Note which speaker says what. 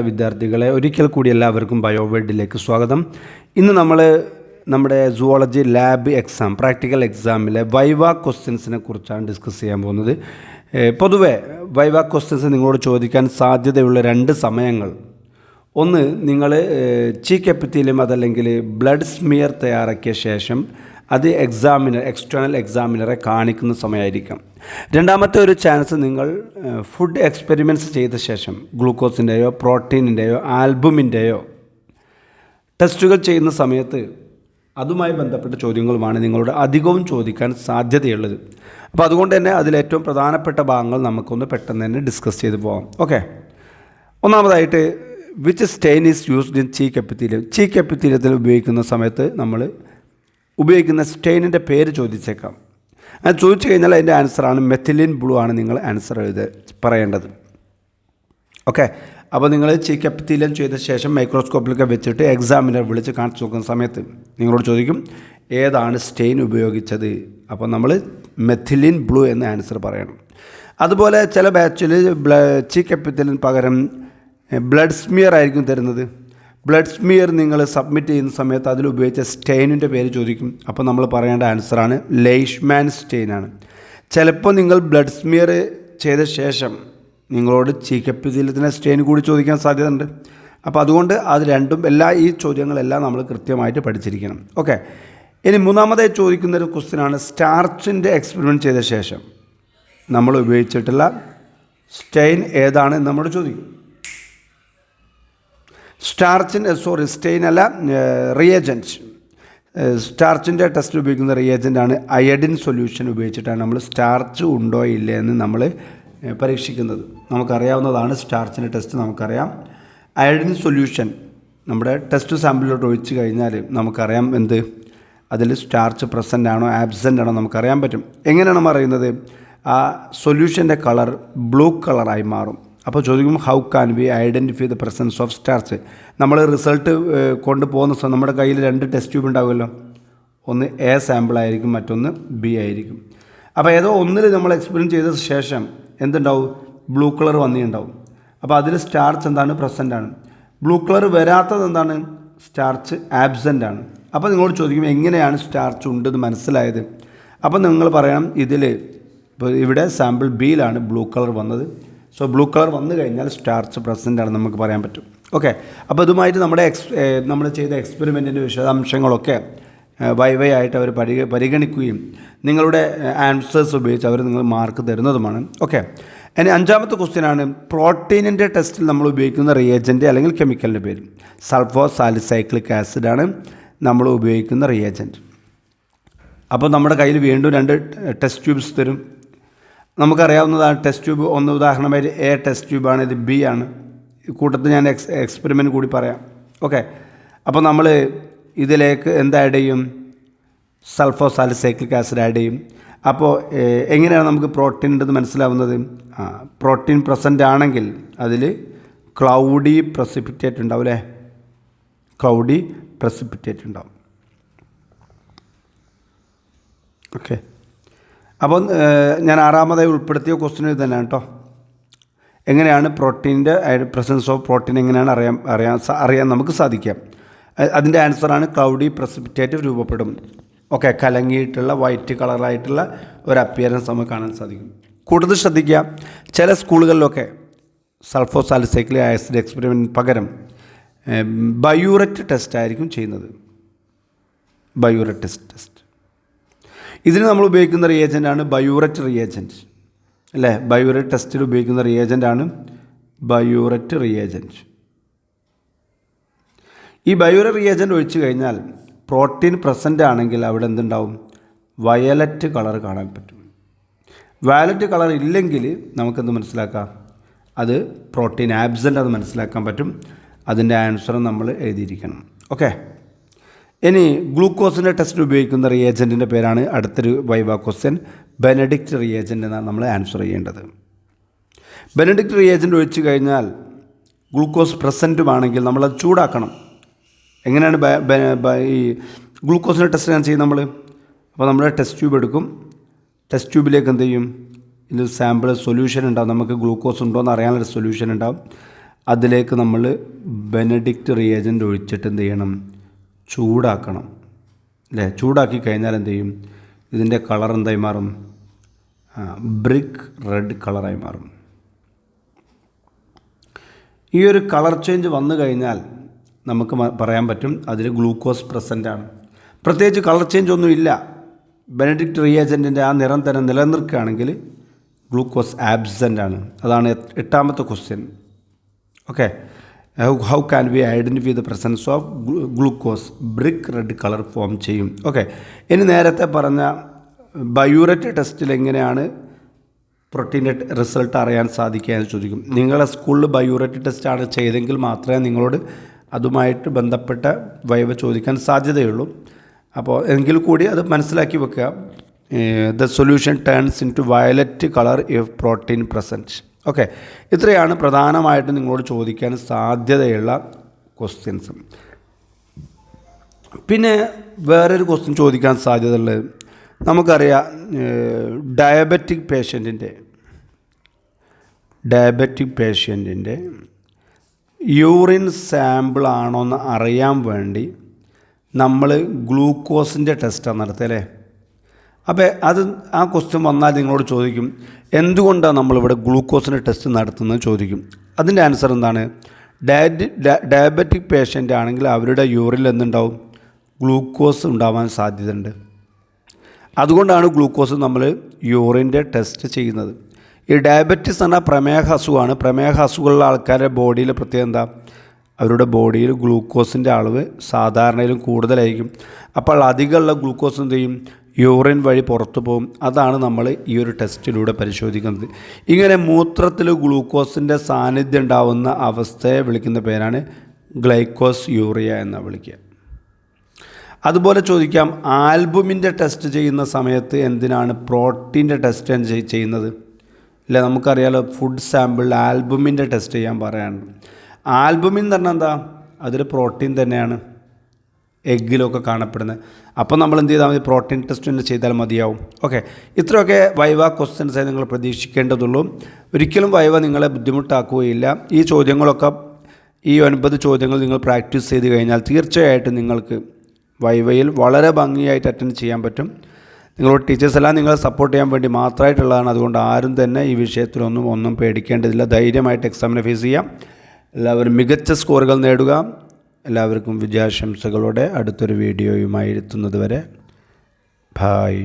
Speaker 1: വിദ്യാർത്ഥികളെ ഒരിക്കൽ കൂടി എല്ലാവർക്കും ബയോവേഡിലേക്ക് സ്വാഗതം. ഇന്ന് നമ്മൾ നമ്മുടെ സുവോളജി ലാബ് എക്സാം പ്രാക്ടിക്കൽ എക്സാമിലെ വൈവ ക്വസ്റ്റ്യൻസിനെ കുറിച്ചാണ് ഡിസ്കസ് ചെയ്യാൻ പോകുന്നത്. പൊതുവെ വൈവ ക്വസ്റ്റ്യൻസ് നിങ്ങളോട് ചോദിക്കാൻ സാധ്യതയുള്ള രണ്ട് സമയങ്ങൾ, ഒന്ന് നിങ്ങൾ ചീക്ക് എപ്പിത്തീലിയം അതല്ലെങ്കിൽ ബ്ലഡ് സ്മിയർ തയ്യാറാക്കിയ ശേഷം അത് എക്സ്റ്റേണൽ എക്സാമിനറെ കാണിക്കുന്ന സമയമായിരിക്കാം. രണ്ടാമത്തെ ഒരു ചാൻസ് നിങ്ങൾ ഫുഡ് എക്സ്പെരിമെൻറ്റ്സ് ചെയ്ത ശേഷം ഗ്ലൂക്കോസിൻ്റെയോ പ്രോട്ടീനിൻ്റെയോ ആൽബുമിൻ്റെയോ ടെസ്റ്റുകൾ ചെയ്യുന്ന സമയത്ത് അതുമായി ബന്ധപ്പെട്ട ചോദ്യങ്ങളുമാണ് നിങ്ങളോട് അധികവും ചോദിക്കാൻ സാധ്യതയുള്ളത്. അപ്പോൾ അതുകൊണ്ട് തന്നെ അതിലേറ്റവും പ്രധാനപ്പെട്ട ഭാഗങ്ങൾ നമുക്കൊന്ന് പെട്ടെന്ന് തന്നെ ഡിസ്കസ് ചെയ്ത് പോകാം. ഓക്കെ, ഒന്നാമതായിട്ട് which stain is used in cheek epithelium. Cheek എപ്പിത്തീലിയത്തിൽ ഉപയോഗിക്കുന്ന സമയത്ത് നമ്മൾ ഉപയോഗിക്കുന്ന സ്റ്റെയിനിൻ്റെ പേര് ചോദിച്ചേക്കാം. അത് ചോദിച്ചു കഴിഞ്ഞാൽ അതിൻ്റെ ആൻസറാണ് മെഥിലിൻ ബ്ലൂ ആണ് നിങ്ങൾ ആൻസർ പറയേണ്ടത്. ഓക്കെ, അപ്പോൾ നിങ്ങൾ ചീക്ക് എപ്പിത്തീലിയം ചെയ്ത ശേഷം മൈക്രോസ്കോപ്പിലൊക്കെ വെച്ചിട്ട് എക്സാമിനർ വിളിച്ച് കാണിച്ചു നോക്കുന്ന സമയത്ത് നിങ്ങളോട് ചോദിക്കും ഏതാണ് സ്റ്റെയിൻ ഉപയോഗിച്ചത്. അപ്പോൾ നമ്മൾ മെഥിലിൻ ബ്ലൂ എന്ന ആൻസർ പറയണം. അതുപോലെ ചില ബാച്ചിൽ ചീക്ക് എപ്പിത്തീലിയന് പകരം ബ്ലഡ് സ്മിയർ ആയിരിക്കും തരുന്നത്. ബ്ലഡ് സ്മിയർ നിങ്ങൾ സബ്മിറ്റ് ചെയ്യുന്ന സമയത്ത് അതിലുപയോഗിച്ച സ്റ്റെയിനിൻ്റെ പേര് ചോദിക്കും. അപ്പോൾ നമ്മൾ പറയേണ്ട ആൻസറാണ് ലെയ്ഷ്മാൻ സ്റ്റെയിനാണ്. ചിലപ്പോൾ നിങ്ങൾ ബ്ലഡ് സ്മിയർ ചെയ്ത ശേഷം നിങ്ങളോട് ചീക്ക് എപ്പിത്തീലിയത്തിൻ്റെ സ്റ്റെയിൻ കൂടി ചോദിക്കാൻ സാധ്യതയുണ്ട്. അപ്പോൾ അതുകൊണ്ട് അത് രണ്ടും ഈ ചോദ്യങ്ങളെല്ലാം നമ്മൾ കൃത്യമായിട്ട് പഠിച്ചിരിക്കണം. ഓക്കെ, ഇനി മൂന്നാമതായി ചോദിക്കുന്നൊരു ക്വസ്റ്റ്യനാണ് സ്റ്റാർച്ചിൻ്റെ എക്സ്പെരിമെൻറ്റ് ചെയ്ത ശേഷം നമ്മൾ ഉപയോഗിച്ചിട്ടുള്ള സ്റ്റെയിൻ ഏതാണ് എന്ന് നമ്മൾ ചോദിക്കും. സ്റ്റെയിൻ അല്ല, റിയേജൻറ്റ്. സ്റ്റാർച്ചിൻ്റെ ടെസ്റ്റിൽ ഉപയോഗിക്കുന്ന റിയേജൻ്റാണ് അയഡിൻ സൊല്യൂഷൻ ഉപയോഗിച്ചിട്ടാണ് നമ്മൾ സ്റ്റാർച്ച് ഉണ്ടോ ഇല്ലേ എന്ന് നമ്മൾ പരീക്ഷിക്കുന്നത്. നമുക്കറിയാവുന്നതാണ് സ്റ്റാർച്ചിൻ്റെ ടെസ്റ്റ് നമുക്കറിയാം. അയഡിൻ സൊല്യൂഷൻ നമ്മുടെ ടെസ്റ്റ് സാമ്പിളിലോട്ട് ഒഴിച്ച് കഴിഞ്ഞാൽ നമുക്കറിയാം അതിൽ സ്റ്റാർച്ച് പ്രസൻ്റ് ആണോ ആബ്സെൻ്റ് ആണോ നമുക്കറിയാൻ പറ്റും. എങ്ങനെയാണ് അറിയുന്നത്? ആ സൊല്യൂഷൻ്റെ കളർ ബ്ലൂ കളറായി മാറും. അപ്പോൾ ചോദിക്കും how can we identify the presence of starch. നമ്മൾ റിസൾട്ട് കൊണ്ടുപോകുന്ന സമയം നമ്മുടെ കയ്യിൽ രണ്ട് ടെസ്റ്റ് ട്യൂബ് ഉണ്ടാവുമല്ലോ, ഒന്ന് എ സാമ്പിളായിരിക്കും, മറ്റൊന്ന് ബി ആയിരിക്കും. അപ്പോൾ ഏതോ ഒന്നിൽ നമ്മൾ എക്സ്പെരിമെൻറ്റ് ചെയ്ത ശേഷം എന്തുണ്ടാവും? ബ്ലൂ കളർ വന്നിട്ടുണ്ടാവും. അപ്പോൾ അതിൽ സ്റ്റാർച്ച് എന്താണ്? പ്രസൻ്റ് ആണ്. ബ്ലൂ കളർ വരാത്തത് എന്താണ്? സ്റ്റാർച്ച് ആബ്സെൻ്റ് ആണ്. അപ്പോൾ നിങ്ങളോട് ചോദിക്കും എങ്ങനെയാണ് സ്റ്റാർച്ച് ഉണ്ടെന്ന് മനസ്സിലായത്. അപ്പോൾ നിങ്ങൾ പറയണം ഇപ്പോൾ ഇവിടെ സാമ്പിൾ ബിയിലാണ് ബ്ലൂ കളർ വന്നത്. സോ ബ്ലൂ കളർ വന്നു കഴിഞ്ഞാൽ സ്റ്റാർച്ച് പ്രസൻ്റ് ആണ് നമുക്ക് പറയാൻ പറ്റും. ഓക്കെ, അപ്പോൾ ഇതുമായിട്ട് നമ്മൾ ചെയ്ത എക്സ്പെരിമെൻറ്റിൻ്റെ വിശദാംശങ്ങളൊക്കെ വൈവയായിട്ട് അവർ പരിഗണിക്കുകയും നിങ്ങളുടെ ആൻസേഴ്സ് ഉപയോഗിച്ച് അവർ നിങ്ങൾ മാർക്ക് തരുന്നതുമാണ്. ഓക്കെ, ഇനി അഞ്ചാമത്തെ ക്വസ്റ്റ്യനാണ് പ്രോട്ടീനിൻ്റെ ടെസ്റ്റിൽ നമ്മൾ ഉപയോഗിക്കുന്ന റിയേജൻറ്റ് അല്ലെങ്കിൽ കെമിക്കലിൻ്റെ പേര്. സൾഫോ സാലിസൈക്ലിക് ആസിഡാണ് നമ്മൾ ഉപയോഗിക്കുന്ന റിയേജൻറ്റ്. അപ്പോൾ നമ്മുടെ കയ്യിൽ വീണ്ടും രണ്ട് ടെസ്റ്റ് ട്യൂബ്സ് തരും. നമുക്കറിയാവുന്നതാണ് ടെസ്റ്റ് ട്യൂബ്. ഒന്ന് ഉദാഹരണമായിട്ട് എ ടെസ്റ്റ് ട്യൂബാണ്, ഇത് ബി ആണ്. കൂട്ടത്തിൽ ഞാൻ എക്സ്പെരിമെൻറ്റ് കൂടി പറയാം. ഓക്കെ, അപ്പോൾ നമ്മൾ ഇതിലേക്ക് എന്ത് ആഡ് ചെയ്യും? സൾഫോ സാലിസൈക്ലിക് ആസിഡ് ആഡ് ചെയ്യും. അപ്പോൾ എങ്ങനെയാണ് നമുക്ക് പ്രോട്ടീൻ ഉണ്ടെന്ന് മനസ്സിലാവുന്നത്? പ്രോട്ടീൻ പ്രസൻ്റ് ആണെങ്കിൽ അതിൽ ക്ലൗഡി പ്രസിപ്പിറ്റേറ്റ് ഉണ്ടാവും അല്ലേ? ക്ലൗഡി പ്രസിപ്പിറ്റേറ്റ് ഉണ്ടാവും. ഓക്കെ, അപ്പോൾ ഞാൻ ആറാമതായി ഉൾപ്പെടുത്തിയ ക്വസ്റ്റ്യൻ ഇത് തന്നെയാണ് കേട്ടോ. എങ്ങനെയാണ് പ്രോട്ടീൻ്റെ പ്രസൻസ് ഓഫ് പ്രോട്ടീൻ എങ്ങനെയാണ് അറിയാൻ നമുക്ക് സാധിക്കാം. അതിൻ്റെ ആൻസറാണ് ക്ലൗഡി പ്രസിപ്പിറ്റേറ്റ് രൂപപ്പെടും. ഓക്കെ, കലങ്ങിയിട്ടുള്ള വൈറ്റ് കളറായിട്ടുള്ള ഒരു അപ്പിയറൻസ് നമുക്ക് കാണാൻ സാധിക്കും. കൂടുതൽ ശ്രദ്ധിക്കുക, ചില സ്കൂളുകളിലൊക്കെ സൾഫോ സാലിസൈക്ലിക് ആസിഡ് എക്സ്പെരിമെൻറ്റിന് പകരം ബയൂററ്റ് ടെസ്റ്റ് ആയിരിക്കും ചെയ്യുന്നത്. ബയൂററ്റ് ടെസ്റ്റ് ഇതിന് നമ്മൾ ഉപയോഗിക്കുന്ന റിയേജൻ്റാണ് ബയൂററ്റ് റിയേജൻറ്റ് അല്ലേ? ബയൂററ്റ് ടെസ്റ്റിൽ ഉപയോഗിക്കുന്ന റിയേജൻ്റാണ് ബയൂററ്റ് റിയേജൻറ്റ്. ഈ ബയൂററ്റ് റിയേജൻറ്റ് ഒഴിച്ചു കഴിഞ്ഞാൽ പ്രോട്ടീൻ പ്രസൻ്റ് ആണെങ്കിൽ അവിടെ എന്തുണ്ടാവും? വയലറ്റ് കളർ കാണാൻ പറ്റും. വയലറ്റ് കളർ ഇല്ലെങ്കിൽ നമുക്കെന്ത് മനസ്സിലാക്കാം? അത് പ്രോട്ടീൻ ആബ്സെൻ്റ് അത് മനസ്സിലാക്കാൻ പറ്റും. അതിൻ്റെ ആൻസർ നമ്മൾ എഴുതിയിരിക്കണം. ഓക്കെ, ഇനി ഗ്ലൂക്കോസിൻ്റെ ടെസ്റ്റിന് ഉപയോഗിക്കുന്ന റിയേജൻറ്റിൻ്റെ പേരാണ് അടുത്തൊരു വൈവ ക്വസ്റ്റ്യൻ. ബെനഡിക്റ്റ് റിയേജൻ്റ് എന്നാണ് നമ്മൾ ആൻസർ ചെയ്യേണ്ടത്. ബെനഡിക്റ്റ് റിയേജൻ്റ് ഒഴിച്ചു കഴിഞ്ഞാൽ ഗ്ലൂക്കോസ് പ്രസൻറ്റുമാണെങ്കിൽ നമ്മളത് ചൂടാക്കണം. എങ്ങനെയാണ് ഈ ഗ്ലൂക്കോസിൻ്റെ ടെസ്റ്റ് ഞാൻ ചെയ്യും നമ്മൾ? അപ്പോൾ നമ്മൾ ടെസ്റ്റ് ട്യൂബ് എടുക്കും. ടെസ്റ്റ് ട്യൂബിലേക്ക് എന്ത് ചെയ്യും? ഇതിൽ സാമ്പിൾ സൊല്യൂഷൻ ഉണ്ടാവും. നമുക്ക് ഗ്ലൂക്കോസ് ഉണ്ടോ എന്ന് അറിയാനൊരു സൊല്യൂഷൻ ഉണ്ടാവും. അതിലേക്ക് നമ്മൾ ബെനഡിക്റ്റ് റിയേജൻ്റ് ഒഴിച്ചിട്ട് എന്ത് ചെയ്യണം, ചൂടാക്കണം അല്ലേ. ചൂടാക്കി കഴിഞ്ഞാൽ എന്ത് ചെയ്യും, ഇതിൻ്റെ കളർ എന്തായി മാറും, ബ്രിക്ക് റെഡ് കളറായി മാറും. ഈ ഒരു കളർ ചേഞ്ച് വന്നു കഴിഞ്ഞാൽ നമുക്ക് പറയാൻ പറ്റും അതിൽ ഗ്ലൂക്കോസ് പ്രസൻ്റാണ്. പ്രത്യേകിച്ച് കളർ ചേഞ്ച് ഒന്നും ഇല്ല, ബെനഡിക്റ്റ് റിയേജൻറ്റിൻ്റെ ആ നിറം തന്നെ നിലനിൽക്കുകയാണെങ്കിൽ ഗ്ലൂക്കോസ് ആബ്സെൻ്റ് ആണ്. അതാണ് 8ാമത്തെ question. Okay, how can we identify the presence of glucose, brick red colour form ചെയ്യും. ഓക്കെ, ഇനി നേരത്തെ പറഞ്ഞ ബയൂററ്റ് ടെസ്റ്റിൽ എങ്ങനെയാണ് പ്രോട്ടീൻ്റെ റിസൾട്ട് അറിയാൻ സാധിക്കുക എന്ന് ചോദിക്കും. നിങ്ങളെ സ്കൂളിൽ ബയൂററ്റ് ടെസ്റ്റാണ് ചെയ്തെങ്കിൽ മാത്രമേ നിങ്ങളോട് അതുമായിട്ട് ബന്ധപ്പെട്ട വൈവ ചോദിക്കാൻ സാധ്യതയുള്ളൂ. അപ്പോൾ എങ്കിൽ കൂടി അത് മനസ്സിലാക്കി വെക്കുക. The solution turns into violet colour if protein present. Okay, ഇത്രയാണ് പ്രധാനമായിട്ടും നിങ്ങളോട് ചോദിക്കാൻ സാധ്യതയുള്ള ക്വസ്റ്റ്യൻസ്. പിന്നെ വേറൊരു ക്വസ്റ്റ്യൻ ചോദിക്കാൻ സാധ്യതയുള്ളത്, നമുക്കറിയാം ഡയബറ്റിക് പേഷ്യൻറ്റിൻ്റെ യൂറിൻ സാമ്പിൾ ആണോയെന്ന് അറിയാൻ വേണ്ടി നമ്മൾ ഗ്ലൂക്കോസിൻ്റെ ടെസ്റ്റാണ് നടത്തുക അല്ലേ. അപ്പോൾ ആ ക്വസ്റ്റ്യൻ വന്നാൽ നിങ്ങളോട് ചോദിക്കും എന്തുകൊണ്ടാണ് നമ്മളിവിടെ ഗ്ലൂക്കോസിൻ്റെ ടെസ്റ്റ് നടത്തുന്നത് ചോദിക്കും. അതിൻ്റെ ആൻസർ എന്താണ്, ഡയബറ്റിക് പേഷ്യൻ്റ് ആണെങ്കിൽ അവരുടെ യൂറിനിൽ എന്തുണ്ടാവും, ഗ്ലൂക്കോസ് ഉണ്ടാവാൻ സാധ്യതയുണ്ട്. അതുകൊണ്ടാണ് ഗ്ലൂക്കോസ് നമ്മൾ യൂറിൻ്റെ ടെസ്റ്റ് ചെയ്യുന്നത്. ഈ ഡയബറ്റിസ് എന്നാൽ പ്രമേഹ അസുഖമാണ്. പ്രമേഹ അസുഖമുള്ള ആൾക്കാരുടെ ബോഡിയിൽ പ്രത്യേകം എന്താ, അവരുടെ ബോഡിയിൽ ഗ്ലൂക്കോസിൻ്റെ അളവ് സാധാരണയിലും കൂടുതലായിരിക്കും. അപ്പോൾ അധികമുള്ള ഗ്ലൂക്കോസ് എന്ത് ചെയ്യും, യൂറിൻ വഴി പുറത്തു പോകും. അതാണ് നമ്മൾ ഈ ഒരു ടെസ്റ്റിലൂടെ പരിശോധിക്കുന്നത്. ഇങ്ങനെ മൂത്രത്തിൽ ഗ്ലൂക്കോസിൻ്റെ സാന്നിധ്യം ഉണ്ടാവുന്ന അവസ്ഥയെ വിളിക്കുന്ന പേരാണ് ഗ്ലൈക്കോസ് യൂറിയ എന്ന് വിളിക്കുക. അതുപോലെ ചോദിക്കാം, ആൽബുമിൻ്റെ ടെസ്റ്റ് ചെയ്യുന്ന സമയത്ത് എന്തിനാണ് പ്രോട്ടീൻ്റെ ടെസ്റ്റ് ചെയ്യുന്നത്? ഇല്ല, നമുക്കറിയാലോ ഫുഡ് സാമ്പിളിൽ ആൽബുമിൻ്റെ ടെസ്റ്റ് ചെയ്യാൻ പറയാനുണ്ട്. ആൽബുമിൻ എന്ന് പറഞ്ഞാൽ എന്താ, അതൊരു പ്രോട്ടീൻ തന്നെയാണ്, എഗ്ഗിലൊക്കെ കാണപ്പെടുന്നത്. അപ്പോൾ നമ്മൾ എന്ത് ചെയ്താൽ മതി, പ്രോട്ടീൻ ടെസ്റ്റ് തന്നെ ചെയ്താൽ മതിയാവും. ഓക്കെ, ഇത്രയൊക്കെ വൈവ ക്വസ്റ്റ്യൻസായി നിങ്ങൾ പ്രതീക്ഷിക്കേണ്ടതുള്ളൂ. ഒരിക്കലും വൈവ നിങ്ങളെ ബുദ്ധിമുട്ടാക്കുകയില്ല. ഈ ചോദ്യങ്ങളൊക്കെ, ഈ 9 ചോദ്യങ്ങൾ നിങ്ങൾ പ്രാക്ടീസ് ചെയ്ത് കഴിഞ്ഞാൽ തീർച്ചയായിട്ടും നിങ്ങൾക്ക് വൈവയിൽ വളരെ ഭംഗിയായിട്ട് അറ്റൻഡ് ചെയ്യാൻ പറ്റും. നിങ്ങളോട് ടീച്ചേഴ്സ് എല്ലാം നിങ്ങളെ സപ്പോർട്ട് ചെയ്യാൻ വേണ്ടി മാത്രമായിട്ടുള്ളതാണ്. അതുകൊണ്ട് ആരും തന്നെ ഈ വിഷയത്തിലൊന്നും പേടിക്കേണ്ടതില്ല. ധൈര്യമായിട്ട് എക്സാമിനെ ഫേസ് ചെയ്യാം. എല്ലാവരും മികച്ച സ്കോറുകൾ നേടുക. എല്ലാവർക്കും വിജയാശംസകളോടെ അടുത്തൊരു വീഡിയോയുമായി എത്തുന്നത് വരെ ബായ്.